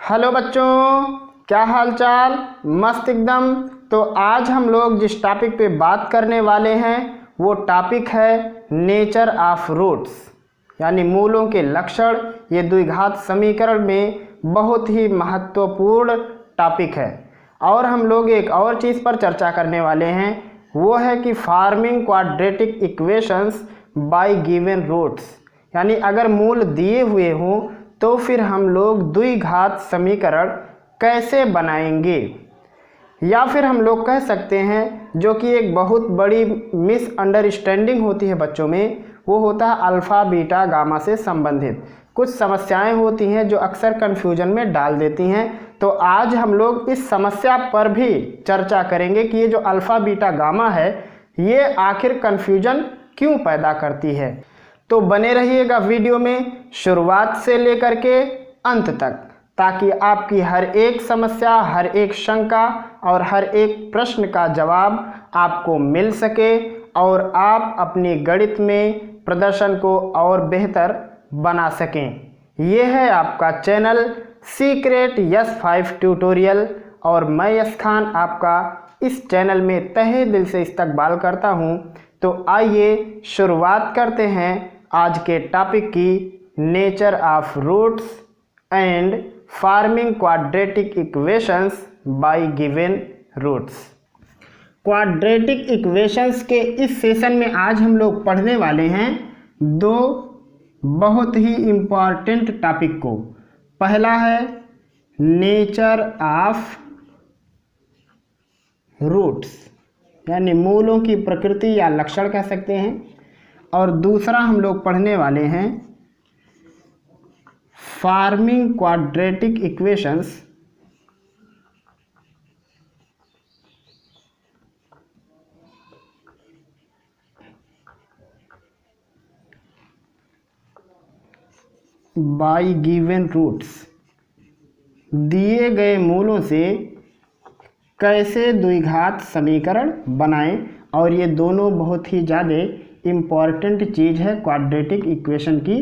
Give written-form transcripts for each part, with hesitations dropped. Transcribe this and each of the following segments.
Hello बच्चों, क्या हाल चाल। मस्त एकदम। तो आज हम लोग जिस टॉपिक पे बात करने वाले हैं वो टॉपिक है नेचर ऑफ रूट्स, यानी मूलों के लक्षण। ये द्विघात समीकरण में बहुत ही महत्वपूर्ण टॉपिक है। और हम लोग एक और चीज़ पर चर्चा करने वाले हैं, वो है कि forming quadratic equations by given roots, यानी अगर मूल दिए हुए हों तो फिर हम लोग द्विघात समीकरण कैसे बनाएंगे। या फिर हम लोग कह सकते हैं, जो कि एक बहुत बड़ी मिसअंडरस्टैंडिंग होती है बच्चों में, वो होता है अल्फ़ा बीटा गामा से संबंधित कुछ समस्याएं होती हैं जो अक्सर कन्फ्यूजन में डाल देती हैं। तो आज हम लोग इस समस्या पर भी चर्चा करेंगे कि ये जो अल्फ़ा बीटा गामा है ये आखिर कन्फ्यूजन क्यों पैदा करती है। तो बने रहिएगा वीडियो में शुरुआत से लेकर के अंत तक, ताकि आपकी हर एक समस्या, हर एक शंका और हर एक प्रश्न का जवाब आपको मिल सके और आप अपनी गणित में प्रदर्शन को और बेहतर बना सकें। ये है आपका चैनल सीक्रेट यस5 ट्यूटोरियल और मैं यस खान आपका इस चैनल में तहे दिल से इस्तकबाल करता हूँ। तो आइए शुरुआत करते हैं आज के टॉपिक की, nature of roots and forming quadratic equations by given roots. Quadratic equations के इस सेशन में आज हम लोग पढ़ने वाले हैं दो बहुत ही इम्पॉर्टेंट टॉपिक को। पहला है नेचर ऑफ रूट्स, यानी मूलों की प्रकृति या लक्षण कह सकते हैं, और दूसरा हम लोग पढ़ने वाले हैं forming quadratic equations by given roots. दिए गए मूलों से कैसे द्विघात समीकरण बनाएं, और ये दोनों बहुत ही ज़्यादा इम्पॉर्टेंट चीज़ है क्वाड्रेटिक इक्वेशन की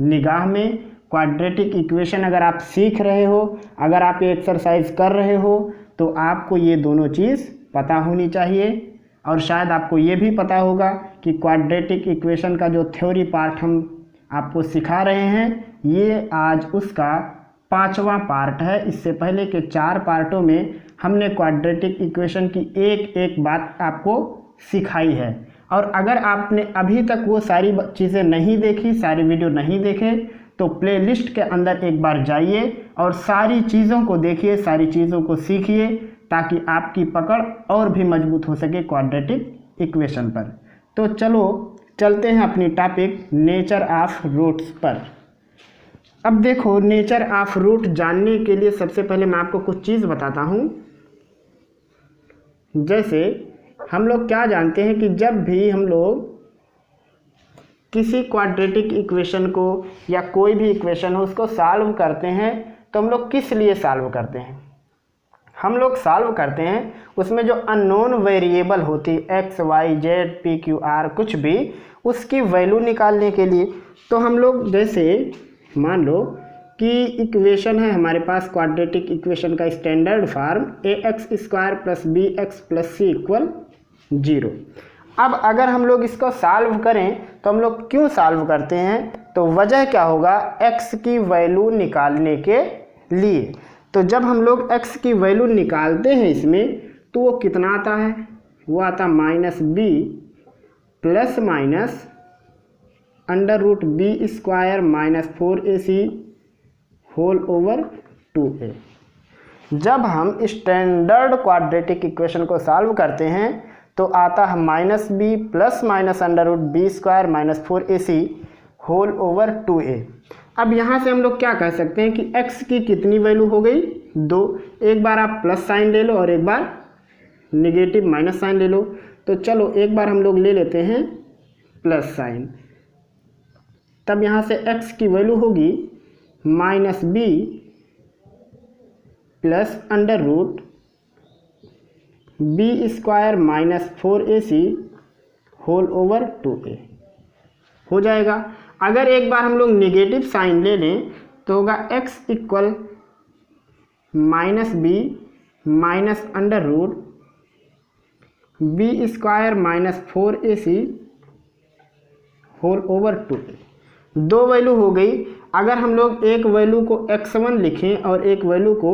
निगाह में। क्वाड्रेटिक इक्वेशन अगर आप सीख रहे हो, अगर आप ये एक्सरसाइज कर रहे हो, तो आपको ये दोनों चीज़ पता होनी चाहिए। और शायद आपको ये भी पता होगा कि क्वाड्रेटिक इक्वेशन का जो थ्योरी पार्ट हम आपको सिखा रहे हैं, ये आज उसका 5वां पार्ट है। इससे पहले के 4 पार्टों में हमने क्वाड्रेटिक इक्वेशन की एक एक बात आपको सिखाई है। और अगर आपने अभी तक वो सारी चीज़ें नहीं देखी, सारी वीडियो नहीं देखे, तो प्लेलिस्ट के अंदर एक बार जाइए और सारी चीज़ों को देखिए, सारी चीज़ों को सीखिए, ताकि आपकी पकड़ और भी मजबूत हो सके क्वाड्रेटिक इक्वेशन पर। तो चलो चलते हैं अपनी टॉपिक नेचर ऑफ रूट्स पर। अब देखो, नेचर ऑफ रूट जानने के लिए सबसे पहले मैं आपको कुछ चीज़ बताता हूँ। जैसे हम लोग क्या जानते हैं कि जब भी हम लोग किसी क्वाड्रेटिक इक्वेशन को या कोई भी इक्वेशन हो उसको सॉल्व करते हैं, तो हम लोग किस लिए सॉल्व करते हैं? हम लोग सॉल्व करते हैं उसमें जो अननोन वेरिएबल होती x y z p q r कुछ भी, उसकी वैल्यू निकालने के लिए। तो हम लोग जैसे मान लो कि इक्वेशन है हमारे पास क्वाड्रेटिक इक्वेशन का standard form ax² + bx + c = 0। अब अगर हम लोग इसको सॉल्व करें तो हम लोग क्यों सॉल्व करते हैं? तो वजह क्या होगा? x की वैल्यू निकालने के लिए। तो जब हम लोग x की वैल्यू निकालते हैं इसमें, तो वो कितना आता है? वो आता -b ± √b² - 4ac whole over 2a। जब हम स्टैंडर्ड क्वाड्रेटिक इक्वेशन को सॉल्व करते हैं तो आता है -b ± √b² - 4ac whole over 2a। अब यहाँ से हम लोग क्या कह सकते हैं कि x की कितनी वैल्यू हो गई? 2। एक बार आप प्लस साइन ले लो और एक बार निगेटिव माइनस साइन ले लो। तो चलो एक बार हम लोग ले लेते हैं प्लस साइन। तब यहाँ से x की वैल्यू होगी -b + √b² - 4ac whole over 2a हो जाएगा। अगर एक बार हम लोग नेगेटिव साइन ले लें तो होगा x = minus B minus under root b square minus 4ac whole over 2। दो वैल्यू हो गई। अगर हम लोग एक वैल्यू को x1 लिखें और एक वैल्यू को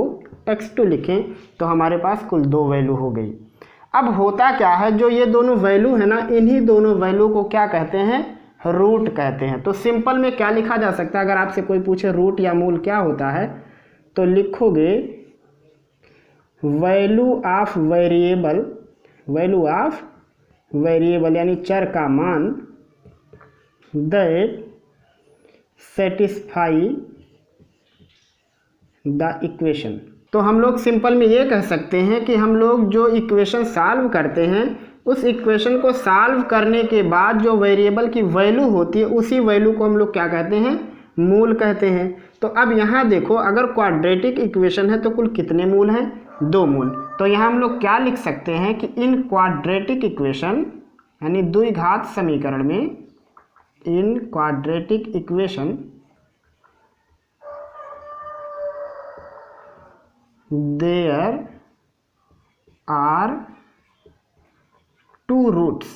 x2 लिखें तो हमारे पास कुल दो वैल्यू हो गई। अब होता क्या है, जो ये दोनों वैल्यू है ना, इन्हीं दोनों वैल्यू को क्या कहते हैं, रूट कहते हैं। तो सिंपल में क्या लिखा जा सकता है, अगर आपसे कोई पूछे रूट या मूल क्या होता है तो लिखोगे वैल्यू ऑफ वेरिएबल यानी चर का मान दैट सेटिस्फाई द इक्वेशन। तो हम लोग सिंपल में ये कह सकते हैं कि हम लोग जो इक्वेशन सॉल्व करते हैं उस इक्वेशन को सॉल्व करने के बाद जो वेरिएबल की वैल्यू होती है उसी वैल्यू को हम लोग क्या कहते हैं, मूल कहते हैं। तो अब यहाँ देखो, अगर क्वाड्रेटिक इक्वेशन है तो कुल कितने मूल हैं, दो मूल। तो यहाँ हम लोग क्या लिख सकते हैं कि इन क्वाड्रेटिक इक्वेशन यानी द्विघात समीकरण में, in quadratic equation there are two roots.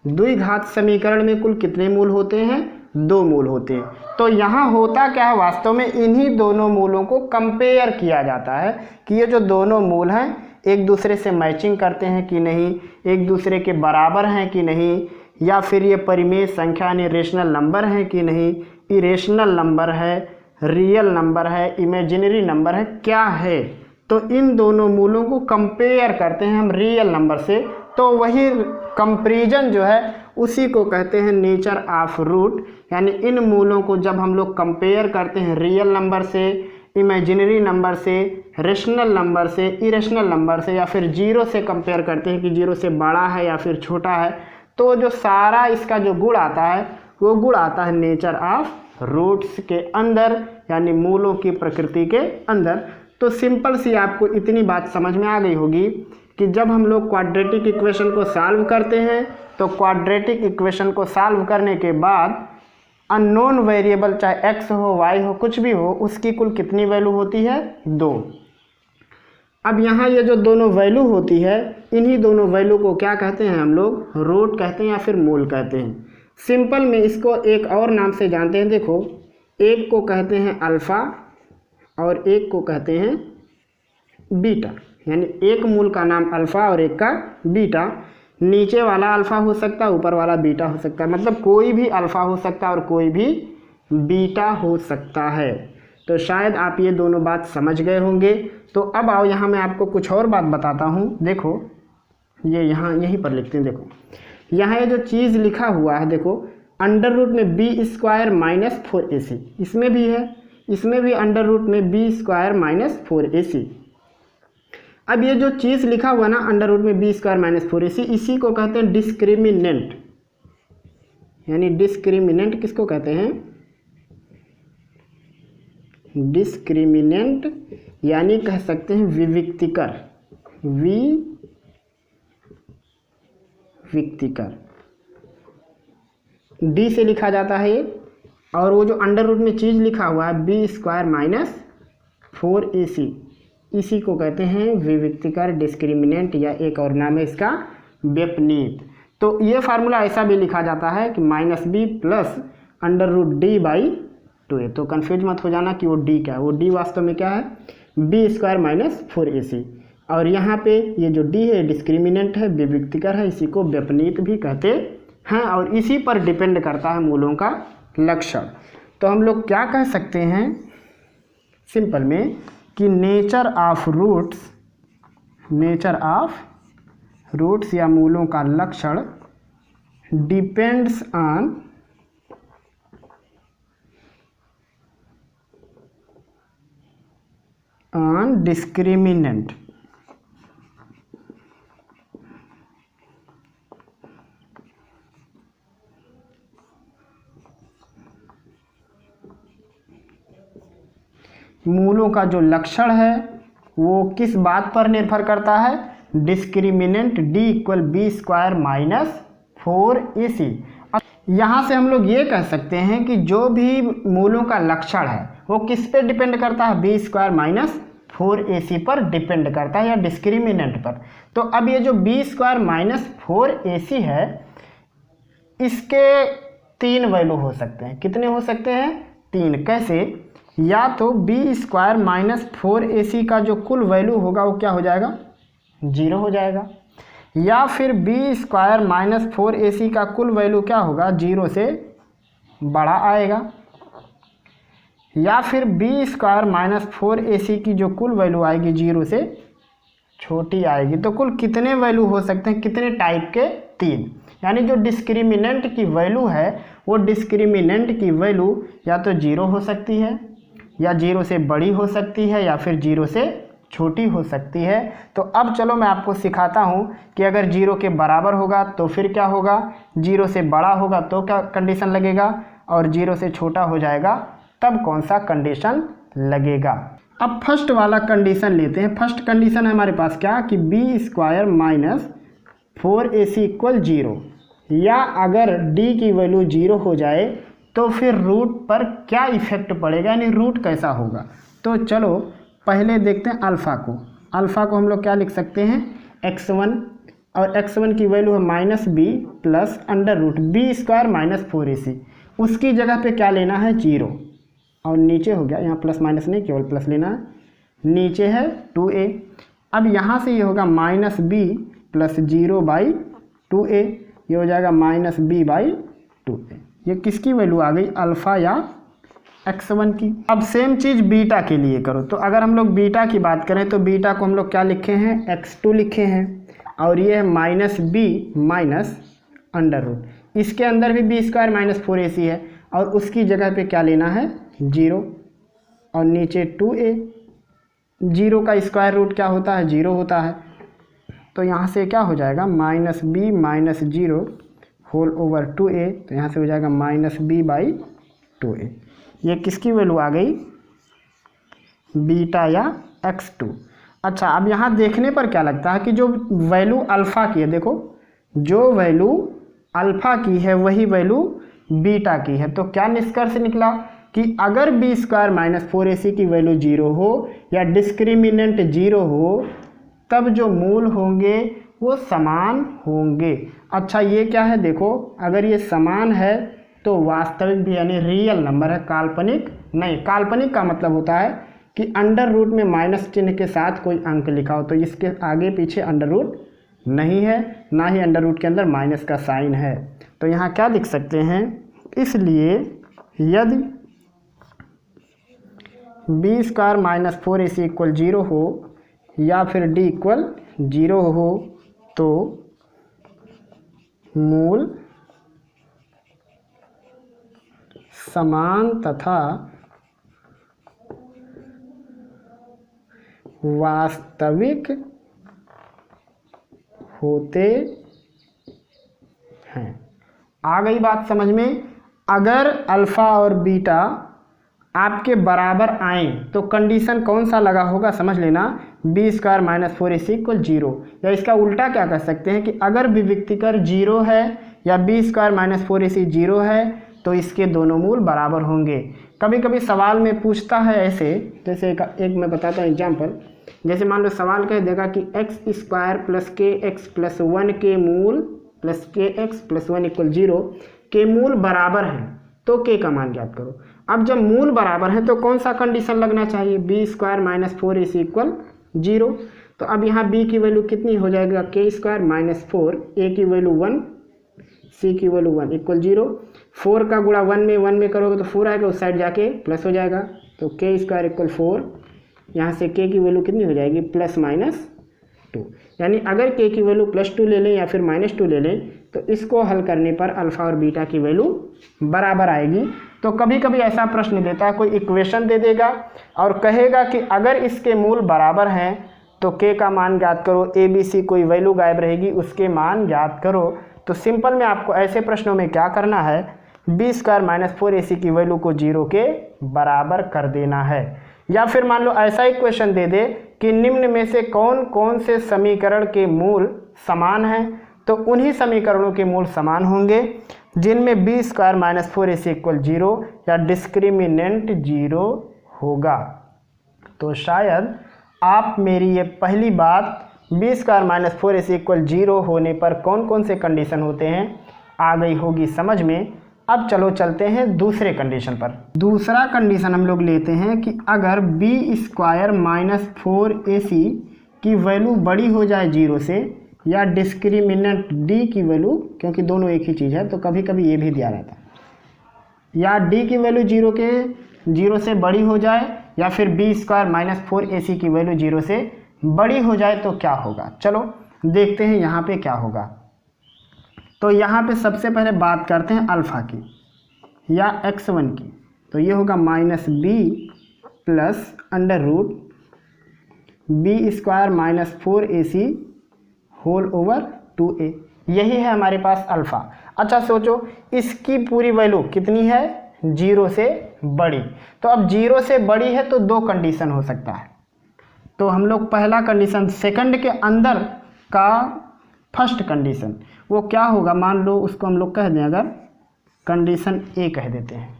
द्विघात समीकरण में कुल कितने मूल होते हैं, दो मूल होते हैं। तो यहाँ होता क्या है, वास्तव में इन्हीं दोनों मूलों को कंपेयर किया जाता है कि ये जो दोनों मूल हैं एक दूसरे से मैचिंग करते हैं कि नहीं, एक दूसरे के बराबर हैं कि नहीं, या फिर ये परिमेय संख्या यानी रेशनल नंबर है कि नहीं, इरेशनल नंबर है, रियल नंबर है, इमेजिनरी नंबर है, क्या है। तो इन दोनों मूलों को कंपेयर करते हैं हम रियल नंबर से। तो वही कंपैरिजन जो है उसी को कहते हैं नेचर ऑफ रूट। यानी इन मूलों को जब हम लोग कंपेयर करते हैं रियल नंबर से, इमेजिनरी नंबर से, रेशनल नंबर से, इरेशनल नंबर से, या फिर जीरो से कंपेयर करते हैं कि जीरो से बड़ा है या फिर छोटा है, तो जो सारा इसका जो गुण आता है वो गुण आता है नेचर ऑफ रूट्स के अंदर, यानी मूलों की प्रकृति के अंदर। तो सिंपल सी आपको इतनी बात समझ में आ गई होगी कि जब हम लोग क्वाड्रेटिक इक्वेशन को सॉल्व करते हैं तो क्वाड्रेटिक इक्वेशन को सॉल्व करने के बाद अननोन वेरिएबल चाहे x हो, y हो, कुछ भी हो, उसकी कुल कितनी वैल्यू होती है, दो। अब यहाँ ये जो दोनों वैल्यू होती है, इन्हीं दोनों वैल्यू को क्या कहते हैं हम लोग, रूट कहते हैं या फिर मूल कहते हैं। सिंपल में इसको एक और नाम से जानते हैं। देखो, एक को कहते हैं अल्फ़ा और एक को कहते हैं बीटा। यानी एक मूल का नाम अल्फ़ा और एक का बीटा। नीचे वाला अल्फ़ा हो सकता है, ऊपर वाला बीटा हो सकता है, मतलब कोई भी अल्फ़ा हो सकता है और कोई भी बीटा हो सकता है। तो शायद आप ये दोनों बात समझ गए होंगे। तो अब आओ यहाँ मैं आपको कुछ और बात बताता हूँ। देखो, ये यहाँ यहीं पर लिखते हैं। देखो यहाँ ये जो चीज़ लिखा हुआ है, देखो अंडर रूट में बी स्क्वायर माइनस 4ac, इसमें भी है, इसमें भी अंडर रूट में बी स्क्वायर माइनस 4ac। अब ये जो चीज़ लिखा हुआ ना अंडर रूट में बी स्क्वायर माइनस 4ac, इसी को कहते हैं डिस्क्रिमिनेंट। यानी डिस्क्रिमिनेंट किसको कहते हैं, डिस्क्रिमिनेंट यानी कह सकते हैं विविक्तिकर, विविक्तिकर डी से लिखा जाता है ये। और वो जो अंडर रूट में चीज़ लिखा हुआ है बी स्क्वायर माइनस 4ac, इसी को कहते हैं विविक्तिकर, डिस्क्रिमिनेंट, या एक और नाम है इसका व्यपनीत। तो ये फार्मूला ऐसा भी लिखा जाता है कि minus b plus under root d by 2a। तो कन्फ्यूज मत हो जाना कि वो डी क्या है, वो डी वास्तव में क्या है, बी स्क्वायर माइनस 4ac। और यहाँ पे ये जो डी है डिस्क्रिमिनेंट है, विविक्तिकर है, इसी को व्यपनीत भी कहते हैं। और इसी पर डिपेंड करता है मूलों का लक्षण। तो हम लोग क्या कह सकते हैं सिंपल में कि नेचर ऑफ रूट्स या मूलों का लक्षण डिपेंड्स ऑन डिस्क्रिमिनेंट। मूलों का जो लक्षण है वो किस बात पर निर्भर करता है, discriminant d equal b square minus 4ac। यहाँ से हम लोग ये कह सकते हैं कि जो भी मूलों का लक्षण है वो किस पे डिपेंड करता है, बी स्क्वायर माइनस 4ac पर डिपेंड करता है या डिस्क्रिमिनेंट पर। तो अब ये जो बी स्क्वायर माइनस 4ac है इसके 3 वैल्यू हो सकते हैं। कितने हो सकते हैं? 3। कैसे? या तो बी स्क्वायर माइनस 4ac का जो कुल वैल्यू होगा वो क्या हो जाएगा, 0 हो जाएगा, या फिर बी स्क्वायर माइनस 4ac का कुल वैल्यू क्या होगा, 0 से बड़ा आएगा, या फिर बी स्क्वायर माइनस 4ac की जो कुल वैल्यू आएगी 0 से छोटी आएगी। तो कुल कितने वैल्यू हो सकते हैं, कितने टाइप के? 3। यानी जो डिस्क्रिमिनेंट की वैल्यू है वो डिस्क्रिमिनेंट की वैल्यू या तो 0 हो सकती है, या 0 से बड़ी हो सकती है, या फिर 0 से छोटी हो सकती है। तो अब चलो मैं आपको सिखाता हूँ कि अगर 0 के बराबर होगा तो फिर क्या होगा, 0 से बड़ा होगा तो क्या कंडीशन लगेगा, और 0 से छोटा हो जाएगा तब कौन सा कंडीशन लगेगा। अब फर्स्ट वाला कंडीशन लेते हैं। फर्स्ट कंडीशन है हमारे पास क्या, कि B square minus 4ac equal 0, या अगर d की वैल्यू 0 हो जाए तो फिर रूट पर क्या इफेक्ट पड़ेगा, यानी रूट कैसा होगा। तो चलो पहले देखते हैं अल्फ़ा को। अल्फ़ा को हम लोग क्या लिख सकते हैं, x1, और x1 की वैल्यू है minus b plus under root b square minus 4ac। उसकी जगह पे क्या लेना है, 0, और नीचे हो गया, यहाँ प्लस माइनस नहीं केवल प्लस लेना है, नीचे है 2a। अब यहाँ से ये होगा माइनस बी प्लस 0/2a, ये हो जाएगा माइनस b/2a। ये किसकी वैल्यू आ गई, अल्फ़ा या x1 की। अब सेम चीज़ बीटा के लिए करो। तो अगर हम लोग बीटा की बात करें तो बीटा को हम लोग क्या लिखे हैं, x2 लिखे हैं, और ये है minus B minus under root. इसके अंदर भी बी स्क्वायर माइनस 4ac है, और उसकी जगह पे क्या लेना है, 0, और नीचे 2a। 0 का स्क्वायर रूट क्या होता है, 0 होता है। तो यहाँ से क्या हो जाएगा, minus B minus 0 whole over 2a, तो यहाँ से हो जाएगा माइनस b/2a। ये किसकी वैल्यू आ गई, बीटा या x2। अच्छा, अब यहाँ देखने पर क्या लगता है कि जो वैल्यू अल्फ़ा की है, देखो जो वैल्यू अल्फ़ा की है वही वैल्यू बीटा की है। तो क्या निष्कर्ष निकला कि अगर बी स्क्वायर माइनस 4ac की वैल्यू 0 हो या डिस्क्रिमिनेंट 0 हो तब जो मूल होंगे वो समान होंगे। अच्छा, ये क्या है, देखो अगर ये समान है तो वास्तविक भी यानी रियल नंबर है, काल्पनिक नहीं। काल्पनिक का मतलब होता है कि अंडर रूट में माइनस चिन्ह के साथ कोई अंक लिखा हो, तो इसके आगे पीछे अंडर रूट नहीं है, ना ही अंडर रूट के अंदर माइनस का साइन है। तो यहाँ क्या लिख सकते हैं, इसलिए यदि B square minus 4ac equal 0 हो या फिर d इक्वल 0 हो तो मूल समान तथा वास्तविक होते हैं। आ गई बात समझ में। अगर अल्फ़ा और बीटा आपके बराबर आए तो कंडीशन कौन सा लगा होगा, समझ लेना, B square minus 4ac equal 0। या इसका उल्टा क्या कर सकते हैं कि अगर विविक्तिकर 0 है या बी स्क्वायर माइनस 4ac 0 है तो इसके दोनों मूल बराबर होंगे। कभी कभी सवाल में पूछता है ऐसे, जैसे एक मैं बताता हूँ एग्जाम्पल। जैसे मान लो सवाल कह देगा कि एक्स स्क्वायर प्लस के एक्स प्लस 1 के मूल प्लस के एक्स प्लस 1 इक्वल 0 के मूल बराबर हैं तो के का मान ज्ञात करो। अब जब मूल बराबर है तो कौन सा कंडीशन लगना चाहिए, B square minus 4ac equal 0। तो अब यहाँ b की वैल्यू कितनी हो जाएगा, के स्क्वायर माइनस 4, a की वैल्यू 1, c की वैल्यू 1 इक्वल 0। 4 का गुणा 1 में करोगे तो 4 आएगा, उस साइड जाके प्लस हो जाएगा, तो के स्क्वायर इक्वल 4। यहाँ से k की वैल्यू कितनी हो जाएगी, प्लस माइनस 2। यानी अगर k की वैल्यू +2 ले लें या फिर -2 ले लें तो इसको हल करने पर अल्फ़ा और बीटा की वैल्यू बराबर आएगी। तो कभी कभी ऐसा प्रश्न देता है, कोई इक्वेशन दे देगा और कहेगा कि अगर इसके मूल बराबर हैं तो k का मान ज्ञात करो, a b c कोई वैल्यू गायब रहेगी उसके मान ज्ञात करो। तो सिंपल में आपको ऐसे प्रश्नों में क्या करना है, बी स्क्वायर माइनस 4ac की वैल्यू को 0 के बराबर कर देना है। या फिर मान लो ऐसा इक्वेशन दे दे कि निम्न में से कौन कौन से समीकरण के मूल समान हैं, तो उन्हीं समीकरणों के मूल समान होंगे। जिनमें B square minus 4ac equal 0 या डिस्क्रिमिनेंट 0 होगा। तो शायद आप मेरी ये पहली बात B square minus 4ac equal 0 होने पर कौन कौन से कंडीशन होते हैं आ गई होगी समझ में। अब चलो चलते हैं दूसरे कंडीशन पर। दूसरा कंडीशन हम लोग लेते हैं कि अगर बी स्क्वायर माइनस 4ac की वैल्यू बड़ी हो जाए 0 से या डिस्क्रिमिनेंट डी की वैल्यू, क्योंकि दोनों एक ही चीज़ है तो कभी कभी ये भी दिया रहता है, या डी की वैल्यू 0 से बड़ी हो जाए या फिर बी स्क्वायर माइनस 4ac की वैल्यू 0 से बड़ी हो जाए तो क्या होगा। चलो देखते हैं यहाँ पे क्या होगा। तो यहाँ पे सबसे पहले बात करते हैं अल्फ़ा की या x1 की। तो ये होगा minus b plus under root b square minus 4ac whole over 2a। यही है हमारे पास अल्फ़ा। अच्छा सोचो इसकी पूरी वैल्यू कितनी है 0 से बड़ी। तो अब 0 से बड़ी है तो दो कंडीशन हो सकता है। तो हम लोग पहला कंडीशन सेकंड के अंदर का फर्स्ट कंडीशन वो क्या होगा, मान लो उसको हम लोग कह दें, अगर कंडीशन ए कह देते हैं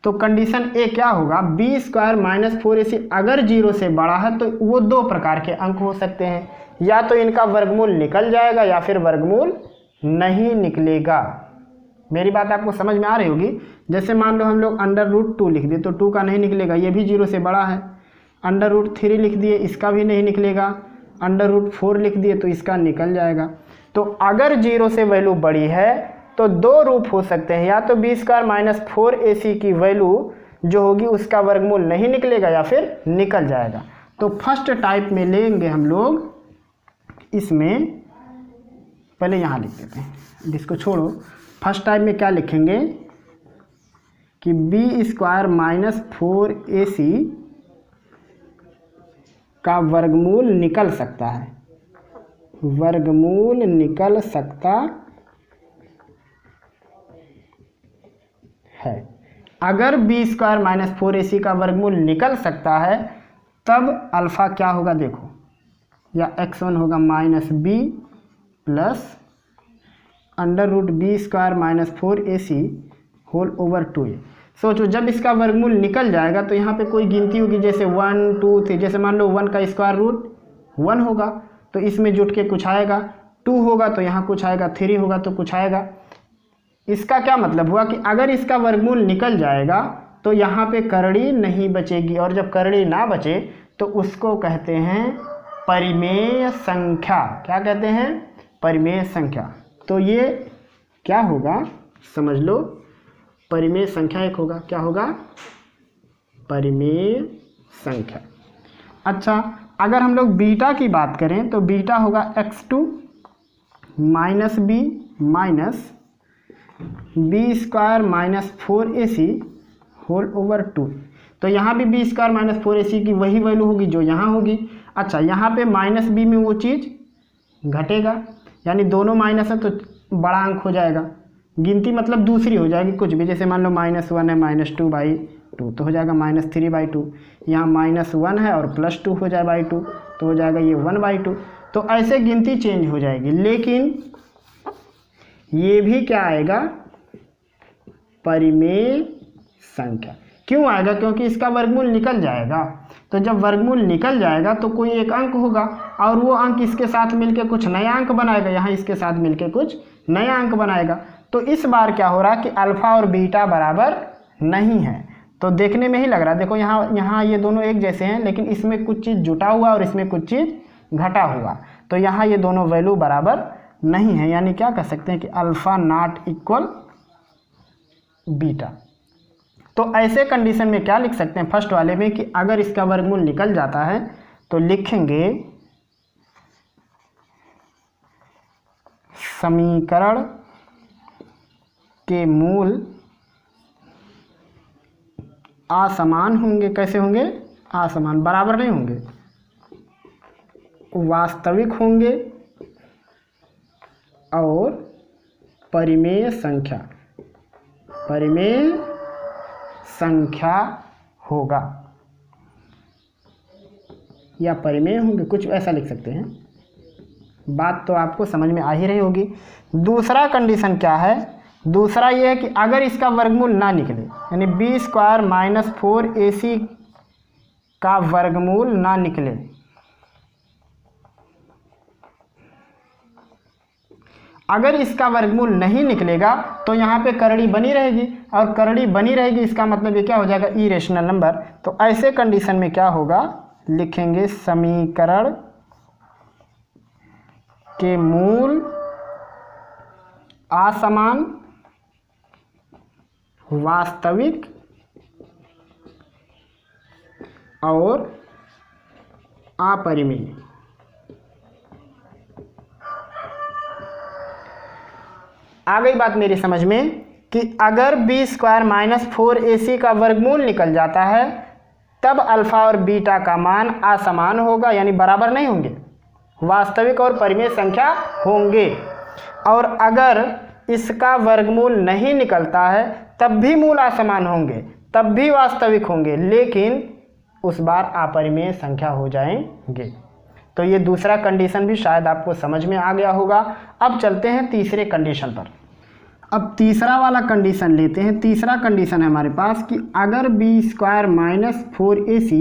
तो कंडीशन ए क्या होगा, बी स्क्वायर माइनस 4ac अगर 0 से बड़ा है तो वो दो प्रकार के अंक हो सकते हैं, या तो इनका वर्गमूल निकल जाएगा या फिर वर्गमूल नहीं निकलेगा। मेरी बात आपको समझ में आ रही होगी। जैसे मान लो हम लोग अंडर रूट 2 लिख दिए तो 2 का नहीं निकलेगा, ये भी 0 से बड़ा है। अंडर रूट 3 लिख दिए, इसका भी नहीं निकलेगा। अंडर रूट 4 लिख दिए तो इसका निकल जाएगा। तो अगर 0 से वैल्यू बड़ी है तो दो रूप हो सकते हैं, या तो बी स्क्वायर माइनस 4ac की वैल्यू जो होगी उसका वर्गमूल नहीं निकलेगा या फिर निकल जाएगा। तो फर्स्ट टाइप में लेंगे हम लोग, इसमें पहले यहाँ लिख देते हैं, जिसको छोड़ो। फर्स्ट टाइप में क्या लिखेंगे कि बी स्क्वायर माइनस 4ac का वर्गमूल निकल सकता है, वर्गमूल निकल सकता है। अगर बी स्क्वायर माइनस 4ac का वर्गमूल निकल सकता है तब अल्फ़ा क्या होगा देखो, या x1 होगा minus b plus under root b square minus 4ac whole over 2a। सोचो जब इसका वर्गमूल निकल जाएगा तो यहाँ पे कोई गिनती होगी, जैसे 1 2 3, जैसे मान लो 1 का स्क्वायर रूट 1 होगा तो इसमें जुट के कुछ आएगा, 2 होगा तो यहाँ कुछ आएगा, 3 होगा तो कुछ आएगा। इसका क्या मतलब हुआ कि अगर इसका वर्गमूल निकल जाएगा तो यहाँ पे करड़ी नहीं बचेगी, और जब करड़ी ना बचे तो उसको कहते हैं परिमेय संख्या। क्या कहते हैं, परिमेय संख्या। तो ये क्या होगा समझ लो, परिमेय संख्या एक होगा। क्या होगा, परिमेय संख्या। अच्छा अगर हम लोग बीटा की बात करें तो बीटा होगा x2 minus B minus b square minus 4ac whole over 2। तो यहाँ भी बी स्क्वायर माइनस 4ac की वही वैल्यू होगी जो यहाँ होगी। अच्छा यहाँ पे माइनस बी में वो चीज़ घटेगा, यानी दोनों माइनस है तो बड़ा अंक हो जाएगा। गिनती मतलब दूसरी हो जाएगी कुछ भी, जैसे मान लो -1 है, -2/2 तो हो जाएगा -3/2। यहाँ -1 है और +2 हो जाए /2 तो हो जाएगा ये 1/2। तो ऐसे गिनती चेंज हो जाएगी। लेकिन ये भी क्या आएगा, परिमेय संख्या। क्यों आएगा, क्योंकि इसका वर्गमूल निकल जाएगा। तो जब वर्गमूल निकल जाएगा तो कोई एक अंक होगा और वो अंक इसके साथ मिलके कुछ नया अंक बनाएगा, यहाँ इसके साथ मिलके कुछ नया अंक बनाएगा। तो इस बार क्या हो रहा है कि अल्फ़ा और बीटा बराबर नहीं है। तो देखने में ही लग रहा है, देखो यहाँ ये दोनों एक जैसे हैं, लेकिन इसमें कुछ चीज़ जुटा हुआ और इसमें कुछ चीज़ घटा हुआ। तो यहाँ ये दोनों वैल्यू बराबर नहीं है, यानी क्या कह सकते हैं कि अल्फ़ा नॉट इक्वल बीटा। तो ऐसे कंडीशन में क्या लिख सकते हैं, फर्स्ट वाले में कि अगर इसका वर्गमूल निकल जाता है तो लिखेंगे समीकरण के मूल असमान होंगे। कैसे होंगे, असमान, बराबर नहीं होंगे, वास्तविक होंगे और परिमेय संख्या होगा, या परिमेय होंगे, कुछ ऐसा लिख सकते हैं। बात तो आपको समझ में आ ही रही होगी। दूसरा कंडीशन क्या है, दूसरा ये है कि अगर इसका वर्गमूल ना निकले, यानी बी स्क्वायर माइनस 4ac का वर्गमूल ना निकले, अगर इसका वर्गमूल नहीं निकलेगा तो यहाँ पे करड़ी बनी रहेगी, और करड़ी बनी रहेगी इसका मतलब ये क्या हो जाएगा, इरेशनल नंबर। तो ऐसे कंडीशन में क्या होगा, लिखेंगे समीकरण के मूल असमान, वास्तविक और अपरिमेय। आ गई बात मेरी समझ में कि अगर बी स्क्वायर माइनस 4ac का वर्गमूल निकल जाता है तब अल्फा और बीटा का मान असमान होगा, यानी बराबर नहीं होंगे, वास्तविक और परिमेय संख्या होंगे। और अगर इसका वर्गमूल नहीं निकलता है तब भी मूल असमान होंगे, तब भी वास्तविक होंगे, लेकिन उस बार अपरिमेय संख्या हो जाएंगे। तो ये दूसरा कंडीशन भी शायद आपको समझ में आ गया होगा। अब चलते हैं तीसरे कंडीशन पर। अब तीसरा वाला कंडीशन लेते हैं। तीसरा कंडीशन है हमारे पास कि अगर b square minus 4ac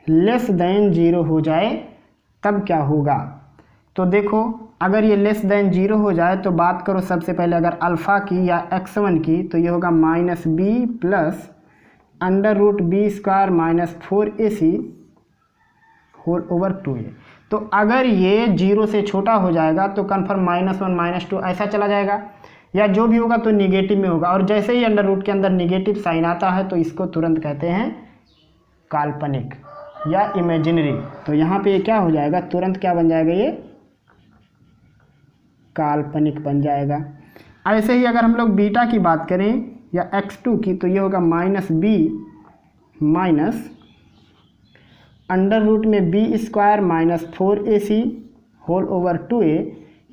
less than 0 हो जाए तब क्या होगा। तो देखो, अगर ये लेस देन 0 हो जाए तो बात करो सबसे पहले अगर अल्फ़ा की या x1 की, तो ये होगा minus b plus under root b square minus 4ac whole over 2a। तो अगर ये 0 से छोटा हो जाएगा तो कन्फर्म -1 -2 ऐसा चला जाएगा, या जो भी होगा तो निगेटिव में होगा। और जैसे ही अंडर रूट के अंदर निगेटिव साइन आता है तो इसको तुरंत कहते हैं काल्पनिक या इमेजिनरी। तो यहाँ पे क्या हो जाएगा, तुरंत क्या बन जाएगा, ये काल्पनिक बन जाएगा। ऐसे ही अगर हम लोग बीटा की बात करें या x2 की, तो ये होगा minus B minus under root में B square minus 4ac whole over 2a।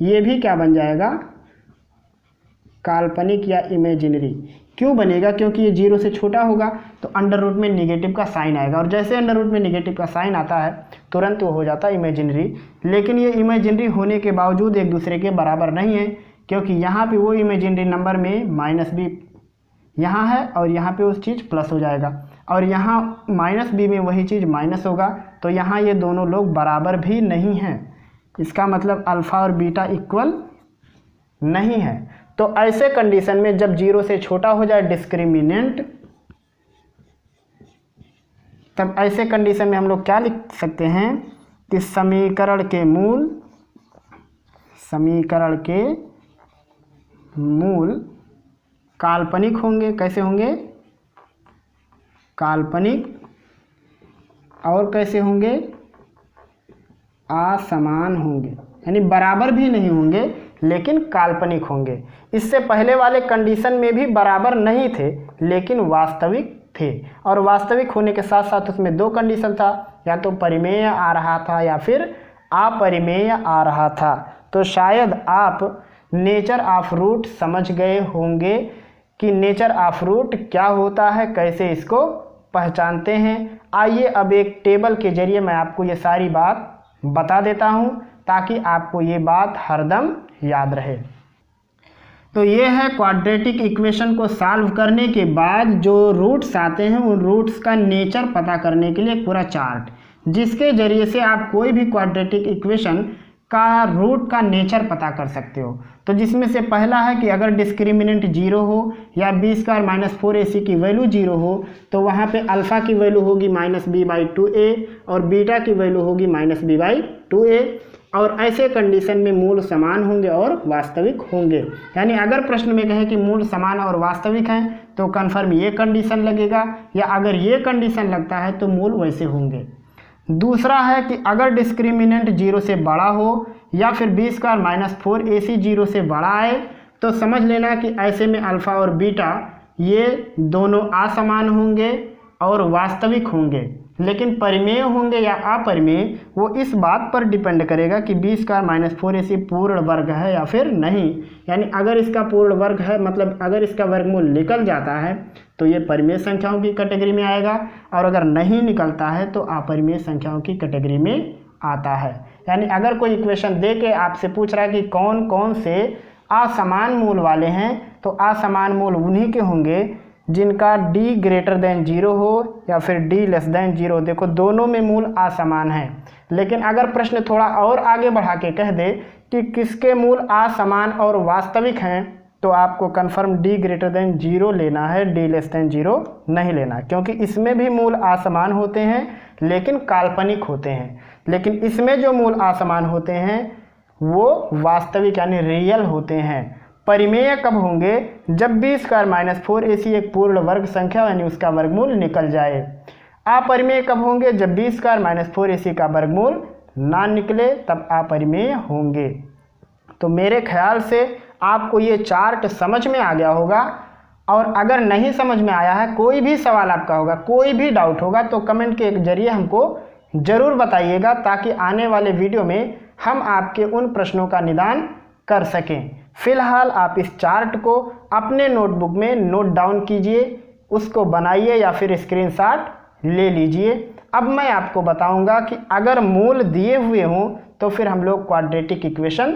ये भी क्या बन जाएगा, काल्पनिक या इमेजिनरी। क्यों बनेगा, क्योंकि ये 0 से छोटा होगा तो अंडर रूट में निगेटिव का साइन आएगा, और जैसे अंडर रूट में निगेटिव का साइन आता है तुरंत वो हो जाता है इमेजिनरी। लेकिन ये इमेजिनरी होने के बावजूद एक दूसरे के बराबर नहीं है, क्योंकि यहाँ पे वो इमेजिनरी नंबर में माइनस बी यहाँ है और यहाँ पे उस चीज़ प्लस हो जाएगा, और यहाँ माइनस बी में वही चीज़ माइनस होगा। तो यहाँ ये दोनों लोग बराबर भी नहीं हैं, इसका मतलब अल्फ़ा और बीटा इक्वल नहीं है। तो ऐसे कंडीशन में जब 0 से छोटा हो जाए डिस्क्रिमिनेंट, तब ऐसे कंडीशन में हम लोग क्या लिख सकते हैं कि समीकरण के मूल काल्पनिक होंगे। कैसे होंगे, काल्पनिक, और कैसे होंगे, असमान होंगे, यानी बराबर भी नहीं होंगे लेकिन काल्पनिक होंगे। इससे पहले वाले कंडीशन में भी बराबर नहीं थे लेकिन वास्तविक थे, और वास्तविक होने के साथ साथ उसमें दो कंडीशन था, या तो परिमेय आ रहा था या फिर अपरिमेय आ रहा था। तो शायद आप नेचर ऑफ रूट समझ गए होंगे कि नेचर ऑफ रूट क्या होता है, कैसे इसको पहचानते हैं। आइए अब एक टेबल के जरिए मैं आपको ये सारी बात बता देता हूँ ताकि आपको ये बात हरदम याद रहे। तो ये है क्वाड्रेटिक इक्वेशन को सॉल्व करने के बाद जो रूट्स आते हैं उन रूट्स का नेचर पता करने के लिए एक पूरा चार्ट, जिसके जरिए से आप कोई भी क्वाड्रेटिक इक्वेशन का रूट का नेचर पता कर सकते हो। तो जिसमें से पहला है कि अगर डिस्क्रिमिनेंट 0 हो या बी स्क्वायर माइनस 4ac की वैल्यू 0 हो तो वहाँ पे अल्फ़ा की वैल्यू होगी -b/2a और बीटा की वैल्यू होगी -b/2a, और ऐसे कंडीशन में मूल समान होंगे और वास्तविक होंगे। यानी अगर प्रश्न में कहें कि मूल समान और वास्तविक हैं तो कन्फर्म ये कंडीशन लगेगा, या अगर ये कंडीशन लगता है तो मूल वैसे होंगे। दूसरा है कि अगर डिस्क्रिमिनेंट 0 से बड़ा हो या फिर बी स्क्वायर माइनस 4ac 0 से बड़ा आए तो समझ लेना कि ऐसे में अल्फ़ा और बीटा ये दोनों असमान होंगे और वास्तविक होंगे, लेकिन परिमेय होंगे या अपरिमेय वो इस बात पर डिपेंड करेगा कि बी स्क्वायर माइनस 4ac पूर्ण वर्ग है या फिर नहीं। यानी अगर इसका पूर्ण वर्ग है, मतलब अगर इसका वर्गमूल निकल जाता है तो ये परिमेय संख्याओं की कैटेगरी में आएगा, और अगर नहीं निकलता है तो अपरिमेय संख्याओं की कैटेगरी में आता है। यानी अगर कोई इक्वेशन दे के आपसे पूछ रहा है कि कौन कौन से असमान मूल वाले हैं, तो असमान मूल उन्हीं के होंगे जिनका d ग्रेटर देन 0 हो या फिर d लेस देन 0। देखो दोनों में मूल असमान हैं। लेकिन अगर प्रश्न थोड़ा और आगे बढ़ा के कह दे कि किसके मूल असमान और वास्तविक हैं, तो आपको कन्फर्म d ग्रेटर देन 0 लेना है, d लेस देन 0 नहीं लेना, क्योंकि इसमें भी मूल असमान होते हैं लेकिन काल्पनिक होते हैं। लेकिन इसमें जो मूल असमान होते हैं वो वास्तविक यानी रियल होते हैं। परिमेय कब होंगे? जब b² - 4ac एक पूर्ण वर्ग संख्या यानी उसका वर्गमूल निकल जाए। अपरिमेय कब होंगे? जब b² - 4ac का वर्गमूल ना निकले तब अपरिमेय होंगे। तो मेरे ख्याल से आपको ये चार्ट समझ में आ गया होगा। और अगर नहीं समझ में आया है, कोई भी सवाल आपका होगा, कोई भी डाउट होगा, तो कमेंट के जरिए हमको ज़रूर बताइएगा, ताकि आने वाले वीडियो में हम आपके उन प्रश्नों का निदान कर सकें। फिलहाल आप इस चार्ट को अपने नोटबुक में नोट डाउन कीजिए, उसको बनाइए या फिर स्क्रीनशॉट ले लीजिए। अब मैं आपको बताऊंगा कि अगर मूल दिए हुए हों तो फिर हम लोग क्वाड्रेटिक इक्वेशन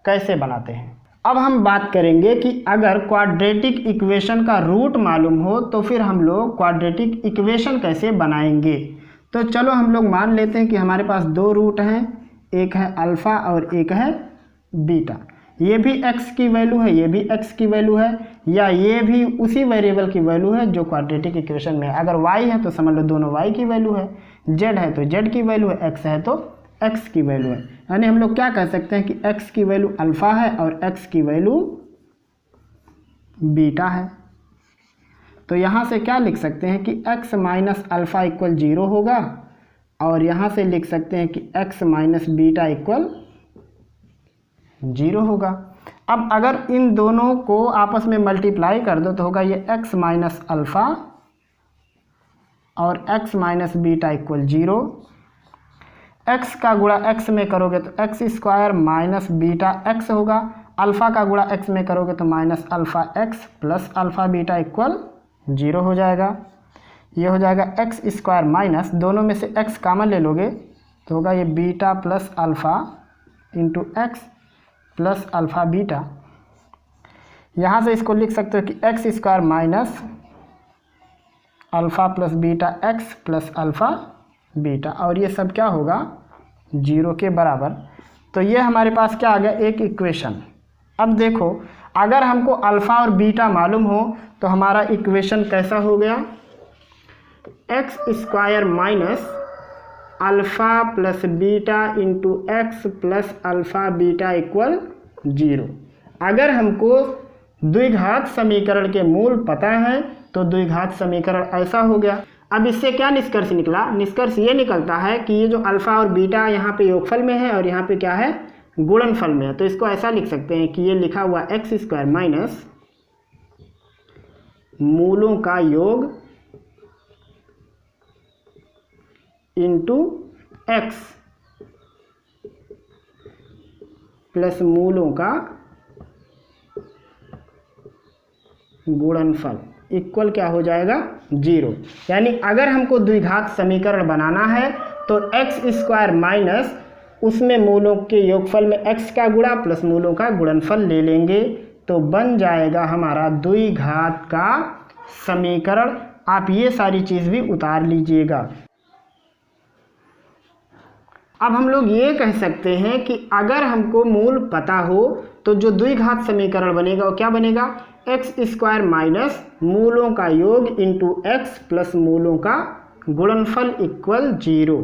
कैसे बनाते हैं। अब हम बात करेंगे कि अगर क्वाड्रेटिक इक्वेशन का रूट मालूम हो तो फिर हम लोग क्वाड्रेटिक इक्वेशन कैसे बनाएंगे। तो चलो हम लोग मान लेते हैं कि हमारे पास दो रूट हैं, एक है अल्फ़ा और एक है बीटा। ये भी x की वैल्यू है, ये भी x की वैल्यू है, या ये भी उसी वेरिएबल की वैल्यू है जो क्वाड्रेटिक इक्वेशन में है। अगर y है तो समझ लो दोनों y की वैल्यू है, z है तो z की वैल्यू है, x है तो x की वैल्यू है। यानी हम लोग क्या कह सकते हैं कि x की वैल्यू अल्फ़ा है और x की वैल्यू बीटा है। तो यहाँ से क्या लिख सकते हैं कि x माइनस अल्फ़ा इक्वल 0 होगा, और यहाँ से लिख सकते हैं कि x माइनस बीटा इक्वल 0 होगा। अब अगर इन दोनों को आपस में मल्टीप्लाई कर दो तो होगा ये x माइनस अल्फ़ा और x minus beta equal 0। x का गुणा x में करोगे तो x² माइनस बीटा x होगा। अल्फ़ा का गुणा x में करोगे तो minus alpha x plus alpha beta equal 0 हो जाएगा। ये हो जाएगा x² माइनस, दोनों में से x कॉमन ले लोगे तो होगा ये beta plus alpha into x plus alpha beta. यहाँ से इसको लिख सकते हो कि x² minus alpha plus beta x plus alpha beta, और ये सब क्या होगा 0 के बराबर। तो ये हमारे पास क्या आ गया, एक इक्वेशन। अब देखो अगर हमको अल्फ़ा और बीटा मालूम हो तो हमारा इक्वेशन कैसा हो गया, x² minus alpha plus beta into x plus alpha beta equal 0। अगर हमको द्विघात समीकरण के मूल पता है तो द्विघात समीकरण ऐसा हो गया। अब इससे क्या निष्कर्ष निकला, निष्कर्ष ये निकलता है कि ये जो अल्फ़ा और बीटा यहाँ पे योगफल में है और यहाँ पे क्या है गुणनफल में है। तो इसको ऐसा लिख सकते हैं कि ये लिखा हुआ x² माइनस मूलों का योग इंटू x प्लस मूलों का गुणनफल इक्वल क्या हो जाएगा 0। यानी अगर हमको द्विघात समीकरण बनाना है तो x² माइनस उसमें मूलों के योगफल में x का गुणा प्लस मूलों का गुणनफल ले लेंगे तो बन जाएगा हमारा द्विघात का समीकरण। आप ये सारी चीज़ भी उतार लीजिएगा। अब हम लोग ये कह सकते हैं कि अगर हमको मूल पता हो तो जो द्विघात समीकरण बनेगा वो क्या बनेगा, x² माइनस मूलों का योग इंटू x प्लस मूलों का गुणनफल इक्वल 0।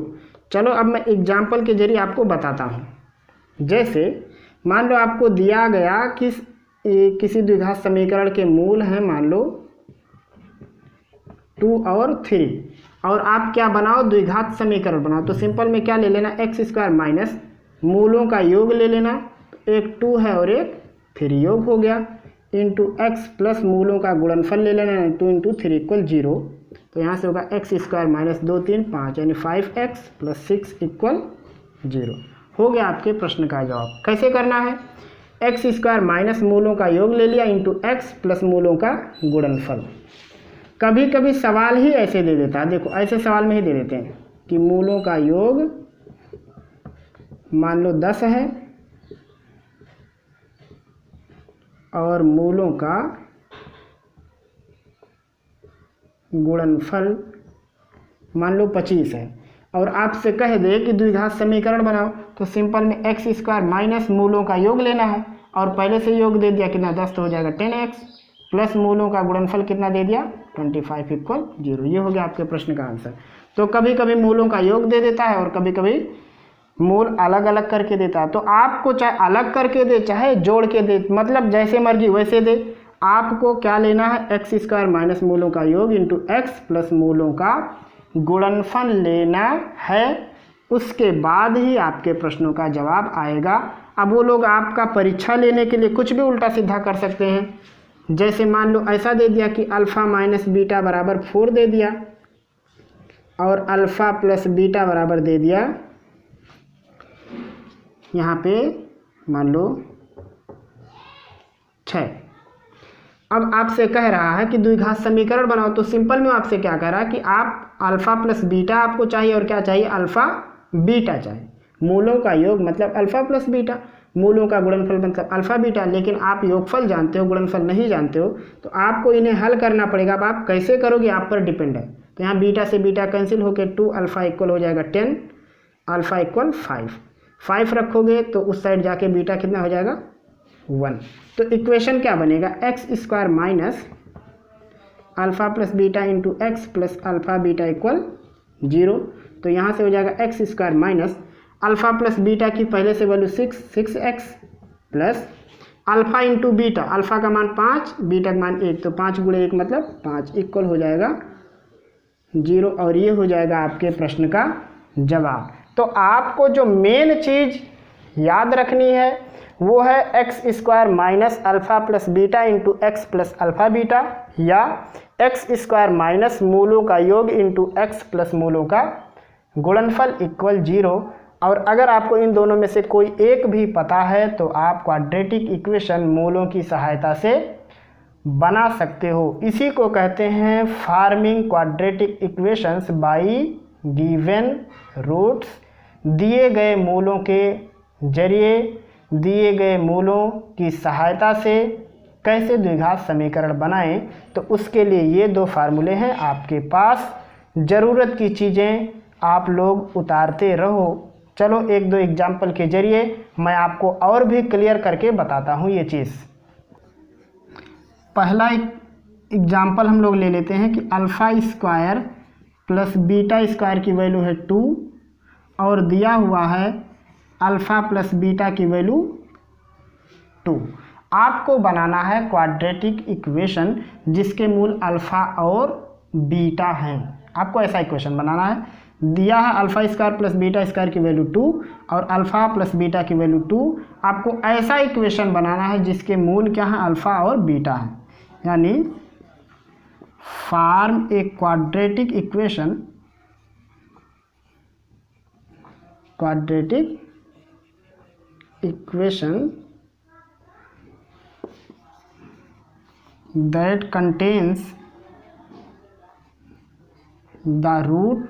चलो अब मैं एग्जाम्पल के जरिए आपको बताता हूँ। जैसे मान लो आपको दिया गया कि किसी द्विघात समीकरण के मूल हैं मान लो 2 और 3, और आप क्या बनाओ द्विघात समीकरण बनाओ। तो सिंपल में क्या ले लेना, x² माइनस मूलों का योग ले लेना, एक 2 है और एक 3 योग हो गया, इंटू x प्लस मूलों का गुणनफल ले लेना 2 इंटू 3 इक्वल 0। तो यहाँ से होगा x² माइनस 2 3 5 यानी 5x प्लस 6 इक्वल 0। हो गया आपके प्रश्न का जवाब। कैसे करना है, x² माइनस मूलों का योग ले लिया इंटू x प्लस मूलों का गुणनफल। कभी कभी सवाल ही ऐसे दे देता है, देखो ऐसे सवाल में ही दे देते हैं कि मूलों का योग मान लो 10 है और मूलों का गुणनफल मान लो 25 है और आपसे कह दे कि द्विघात समीकरण बनाओ, तो सिंपल में एक्स स्क्वायर माइनस मूलों का योग लेना है और पहले से योग दे दिया कितना 10 तो हो जाएगा 10x प्लस मूलों का गुणनफल कितना दे दिया 25 इक्वल 0। ये हो गया आपके प्रश्न का आंसर। तो कभी कभी मूलों का योग दे देता है और कभी कभी मूल अलग अलग करके देता है। तो आपको चाहे अलग करके दे चाहे जोड़ के दे, मतलब जैसे मर्जी वैसे दे, आपको क्या लेना है एक्स स्क्वायर माइनस मूलों का योग इंटू एक्स प्लस मूलों का गुणनफल लेना है। उसके बाद ही आपके प्रश्नों का जवाब आएगा। अब वो लोग आपका परीक्षा लेने के लिए कुछ भी उल्टा सीधा कर सकते हैं। जैसे मान लो ऐसा दे दिया कि अल्फ़ा माइनस बीटा बराबर 4 दे दिया और अल्फ़ा प्लस बीटा बराबर दे दिया यहाँ पे मान लो 6। अब आपसे कह रहा है कि द्विघात समीकरण बनाओ, तो सिंपल में आपसे क्या कह रहा है कि आप अल्फ़ा प्लस बीटा आपको चाहिए और क्या चाहिए अल्फ़ा बीटा चाहिए। मूलों का योग मतलब अल्फ़ा प्लस बीटा, मूलों का गुणनफल मतलब अल्फ़ा बीटा। लेकिन आप योगफल जानते हो गुणनफल नहीं जानते हो, तो आपको इन्हें हल करना पड़ेगा। अब आप कैसे करोगे आप पर डिपेंड है। तो यहाँ बीटा से बीटा कैंसिल होकर 2 अल्फ़ा इक्वल हो जाएगा 10, अल्फ़ा इक्वल 5 रखोगे तो उस साइड जाके बीटा कितना हो जाएगा 1। तो इक्वेशन क्या बनेगा x square minus alpha plus beta into x plus alpha beta equal 0। तो यहाँ से हो जाएगा x square minus alpha plus beta की पहले से value 6x plus alpha into beta, alpha का मान 5 बीटा का मान 1, तो 5 गुणे 1 मतलब 5 इक्वल हो जाएगा 0। और ये हो जाएगा आपके प्रश्न का जवाब। तो आपको जो मेन चीज़ याद रखनी है वो है x square minus alpha plus beta into x plus alpha beta, या एक्स स्क्वायर माइनस मूलों का योग इंटू एक्स प्लस मूलों का गुणनफल इक्वल 0। और अगर आपको इन दोनों में से कोई एक भी पता है तो आप क्वाड्रेटिक इक्वेशन मूलों की सहायता से बना सकते हो। इसी को कहते हैं forming quadratic equations by given roots. दिए गए मूलों के जरिए दिए गए मूलों की सहायता से कैसे द्विघात समीकरण बनाएं, तो उसके लिए ये 2 फार्मूले हैं आपके पास। ज़रूरत की चीज़ें आप लोग उतारते रहो। चलो 1-2 एग्जाम्पल के जरिए मैं आपको और भी क्लियर करके बताता हूँ ये चीज़। पहला एग्जाम्पल हम लोग ले लेते हैं कि alpha square plus beta square की वैल्यू है 2 और दिया हुआ है अल्फ़ा प्लस बीटा की वैल्यू 2। आपको बनाना है क्वाड्रेटिक इक्वेशन जिसके मूल अल्फ़ा और बीटा हैं। आपको ऐसा इक्वेशन बनाना है। दिया है alpha square plus beta square की वैल्यू 2 और अल्फ़ा प्लस बीटा की वैल्यू 2। आपको ऐसा इक्वेशन बनाना है जिसके मूल क्या है अल्फ़ा और बीटा है, यानी form a quadratic equation that contains the root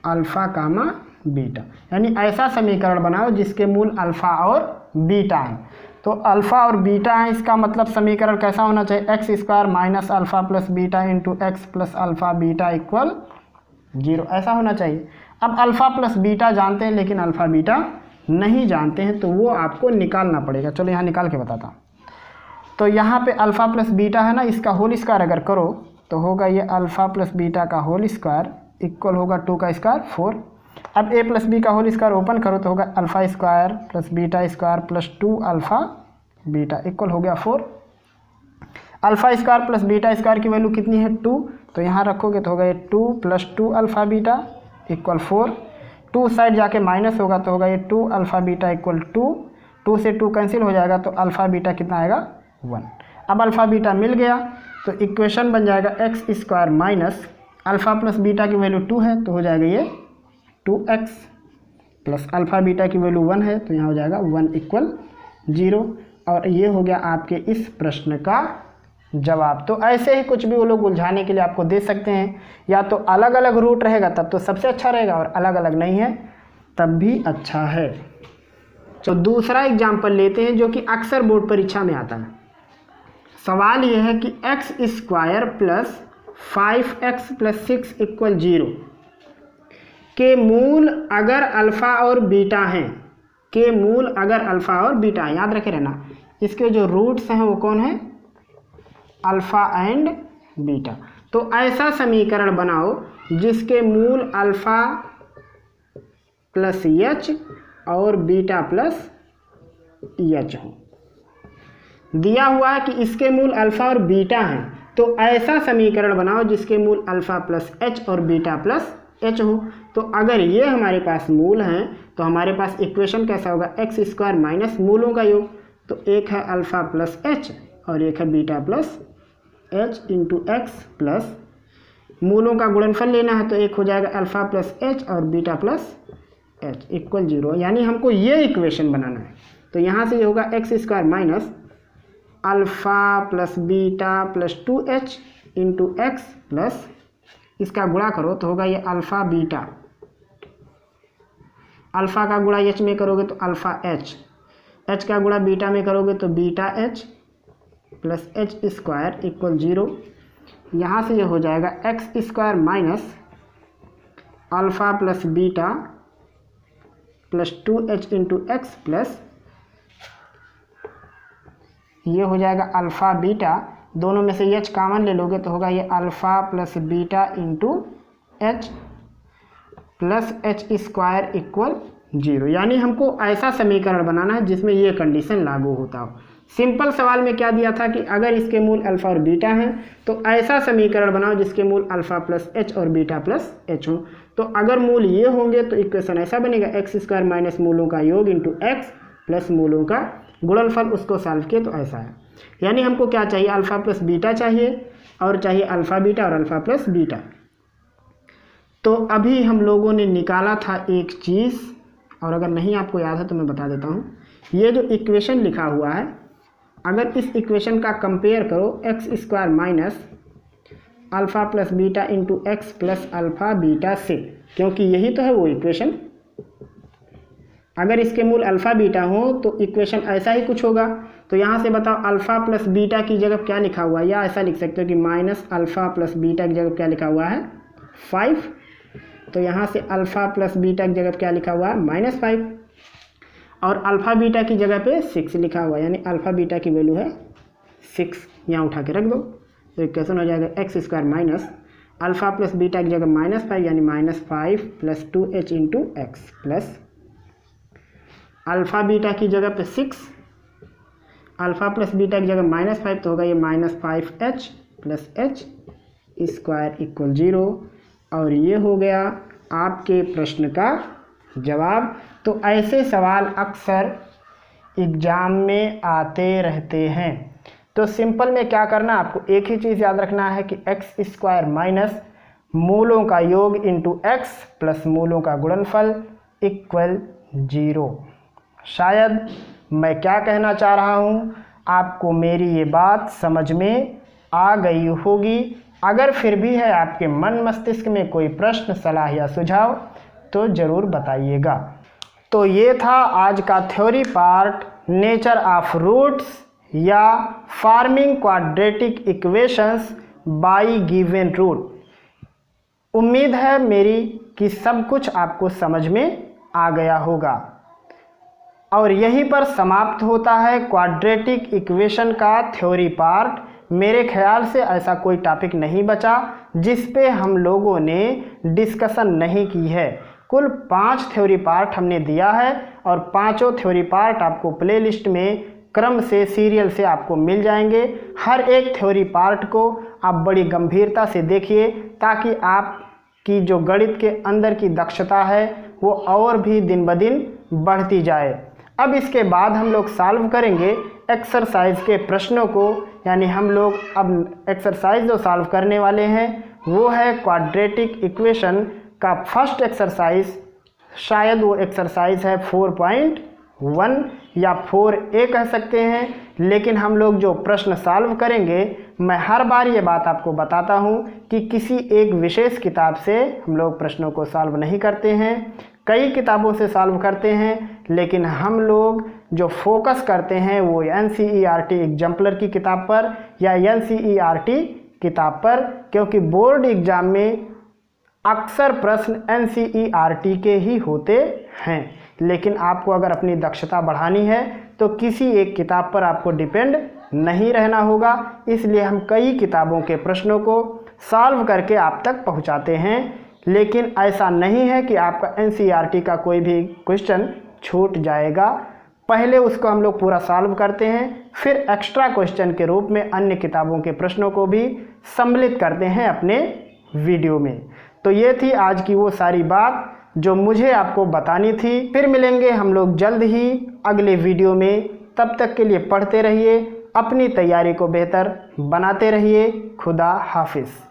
alpha comma beta, यानी ऐसा समीकरण बनाओ जिसके मूल अल्फ़ा और बीटा है। तो अल्फ़ा और बीटा है, इसका मतलब समीकरण कैसा होना चाहिए x square minus alpha plus beta into x plus alpha beta equal 0, ऐसा होना चाहिए। अब अल्फ़ा प्लस बीटा जानते हैं लेकिन अल्फ़ा बीटा नहीं जानते हैं, तो वो आपको निकालना पड़ेगा। चलो यहाँ निकाल के बताता हूँ। तो यहाँ पे अल्फ़ा प्लस बीटा है ना, इसका होल स्क्वायर अगर करो तो होगा ये अल्फ़ा प्लस बीटा का होल स्क्वायर इक्वल होगा 2 का स्क्वायर 4। अब a प्लस बी का होल स्क्वायर ओपन करो तो होगा alpha square plus beta square plus 2 alpha beta equal हो गया 4। Alpha square plus beta square की वैल्यू कितनी है 2, तो यहाँ रखोगे तो होगा ये 2 plus 2 alpha beta equal 4। 2 side जाके माइनस होगा तो होगा ये 2 अल्फ़ा बीटा इक्वल 2। 2 से 2 कैंसिल हो जाएगा तो अल्फ़ा बीटा कितना आएगा 1। अब अल्फ़ा बीटा मिल गया तो इक्वेशन बन जाएगा x square minus alpha plus beta की वैल्यू 2 है तो हो जाएगा ये 2x प्लस अल्फ़ा बीटा की वैल्यू 1 है तो यहाँ हो जाएगा 1 इक्वल 0। और ये हो गया आपके इस प्रश्न का जवाब। तो ऐसे ही कुछ भी वो लोग उलझाने के लिए आपको दे सकते हैं, या तो अलग अलग रूट रहेगा तब तो सबसे अच्छा रहेगा, और अलग अलग नहीं है तब भी अच्छा है। तो दूसरा एग्जाम्पल लेते हैं जो कि अक्सर बोर्ड परीक्षा में आता है। सवाल यह है कि x square plus 5x plus 6 equal 0 के मूल अगर अल्फ़ा और बीटा हैं, के मूल अगर अल्फ़ा और बीटा हैं, याद रखे रहना, इसके जो रूट्स हैं वो कौन है, अल्फ़ा एंड बीटा। तो ऐसा समीकरण बनाओ जिसके मूल अल्फ़ा प्लस एच और बीटा प्लस एच हो। दिया हुआ है कि इसके मूल अल्फ़ा और बीटा हैं, तो ऐसा समीकरण बनाओ जिसके मूल अल्फ़ा प्लस एच और बीटा प्लस एच हो। तो अगर ये हमारे पास मूल हैं तो हमारे पास इक्वेशन कैसा होगा, एक्स स्क्वायर माइनस मूलों का योग। तो एक है अल्फ़ा प्लस एच और एक है beta plus H into x plus मूलों का गुणनफल लेना है, तो एक हो जाएगा अल्फ़ा प्लस एच और बीटा प्लस एच इक्वल 0। यानी हमको ये इक्वेशन बनाना है। तो यहाँ से ये होगा x square minus alpha plus beta plus 2h into x plus इसका गुणा करो तो होगा ये अल्फ़ा बीटा, अल्फ़ा का गुणा एच में करोगे तो अल्फ़ा एच, एच का गुणा बीटा में करोगे तो beta H plus H square equal 0। यहाँ से ये हो जाएगा x square minus alpha plus beta plus 2h into x plus ये हो जाएगा अल्फ़ा बीटा, दोनों में से एच कॉमन ले लोगे तो होगा ये alpha plus beta into H plus H square equal 0। यानी हमको ऐसा समीकरण बनाना है जिसमें ये कंडीशन लागू होता हो। सिंपल सवाल में क्या दिया था कि अगर इसके मूल अल्फ़ा और बीटा हैं तो ऐसा समीकरण बनाओ जिसके मूल अल्फ़ा प्लस एच और बीटा प्लस एच हो। तो अगर मूल ये होंगे तो इक्वेशन ऐसा बनेगा, एक्स स्क्वायर माइनस मूलों का योग इंटू एक्स प्लस मूलों का गुणनफल, उसको सॉल्व किए तो ऐसा है। यानी हमको क्या चाहिए, अल्फ़ा प्लस बीटा चाहिए और चाहिए अल्फ़ा बीटा और अल्फ़ा प्लस बीटा। तो अभी हम लोगों ने निकाला था एक चीज़, और अगर नहीं आपको याद है तो मैं बता देता हूँ। ये जो इक्वेशन लिखा हुआ है, अगर इस इक्वेशन का कंपेयर करो x square minus alpha plus beta into x plus alpha beta से, क्योंकि यही तो है वो इक्वेशन। अगर इसके मूल अल्फ़ा बीटा हो तो इक्वेशन ऐसा ही कुछ होगा। तो यहाँ से बताओ अल्फ़ा प्लस बीटा की जगह क्या लिखा हुआ है, या ऐसा लिख सकते हो कि माइनस अल्फ़ा प्लस बीटा की जगह क्या लिखा हुआ है 5। तो यहाँ से अल्फ़ा प्लस बीटा की जगह क्या लिखा हुआ है -5 और अल्फ़ा बीटा की जगह पे 6 लिखा हुआ है, यानी अल्फ़ा बीटा की वैल्यू है 6। यहाँ उठा के रख दो तो इक्वेशन हो जाएगा x square minus alpha plus beta की जगह -5 यानी -5 plus 2h into x plus alpha beta की जगह पे 6, अल्फ़ा प्लस बीटा की जगह -5 तो होगा ये -5h plus H square equal 0। और ये हो गया आपके प्रश्न का जवाब। तो ऐसे सवाल अक्सर एग्ज़ाम में आते रहते हैं। तो सिंपल में क्या करना, आपको एक ही चीज़ याद रखना है कि एक्स स्क्वायर माइनस मूलों का योग इंटू एक्स प्लस मूलों का गुणनफल इक्वल 0। शायद मैं क्या कहना चाह रहा हूँ आपको मेरी ये बात समझ में आ गई होगी। अगर फिर भी है आपके मन मस्तिष्क में कोई प्रश्न, सलाह या सुझाव तो ज़रूर बताइएगा। तो ये था आज का theory part, nature of roots या forming quadratic equations by given root. उम्मीद है मेरी कि सब कुछ आपको समझ में आ गया होगा। और यहीं पर समाप्त होता है क्वाड्रेटिक इक्वेशन का थ्योरी पार्ट। मेरे ख्याल से ऐसा कोई टॉपिक नहीं बचा जिस पे हम लोगों ने डिस्कशन नहीं की है। कुल 5 थ्योरी पार्ट हमने दिया है और पांचों थ्योरी पार्ट आपको प्लेलिस्ट में क्रम से सीरियल से आपको मिल जाएंगे। हर एक थ्योरी पार्ट को आप बड़ी गंभीरता से देखिए ताकि आपकी जो गणित के अंदर की दक्षता है वो और भी दिन ब दिन बढ़ती जाए। अब इसके बाद हम लोग सॉल्व करेंगे एक्सरसाइज के प्रश्नों को, यानी हम लोग अब एक्सरसाइज जो सॉल्व करने वाले हैं वो है क्वाड्रेटिक इक्वेशन का फर्स्ट एक्सरसाइज। शायद वो एक्सरसाइज है 4.1 या 4A कह सकते हैं। लेकिन हम लोग जो प्रश्न सॉल्व करेंगे, मैं हर बार ये बात आपको बताता हूँ कि किसी एक विशेष किताब से हम लोग प्रश्नों को सॉल्व नहीं करते हैं। कई किताबों से सॉल्व करते हैं, लेकिन हम लोग जो फोकस करते हैं वो NCERT एग्जाम्पलर की किताब पर या NCERT किताब पर, क्योंकि बोर्ड एग्जाम में अक्सर प्रश्न NCERT के ही होते हैं। लेकिन आपको अगर अपनी दक्षता बढ़ानी है तो किसी एक किताब पर आपको डिपेंड नहीं रहना होगा, इसलिए हम कई किताबों के प्रश्नों को सॉल्व करके आप तक पहुंचाते हैं। लेकिन ऐसा नहीं है कि आपका NCERT का कोई भी क्वेश्चन छूट जाएगा, पहले उसको हम लोग पूरा सॉल्व करते हैं, फिर एक्स्ट्रा क्वेश्चन के रूप में अन्य किताबों के प्रश्नों को भी सम्मिलित करते हैं अपने वीडियो में। तो ये थी आज की वो सारी बात जो मुझे आपको बतानी थी। फिर मिलेंगे हम लोग जल्द ही अगले वीडियो में, तब तक के लिए पढ़ते रहिए, अपनी तैयारी को बेहतर बनाते रहिए। खुदा हाफिज़।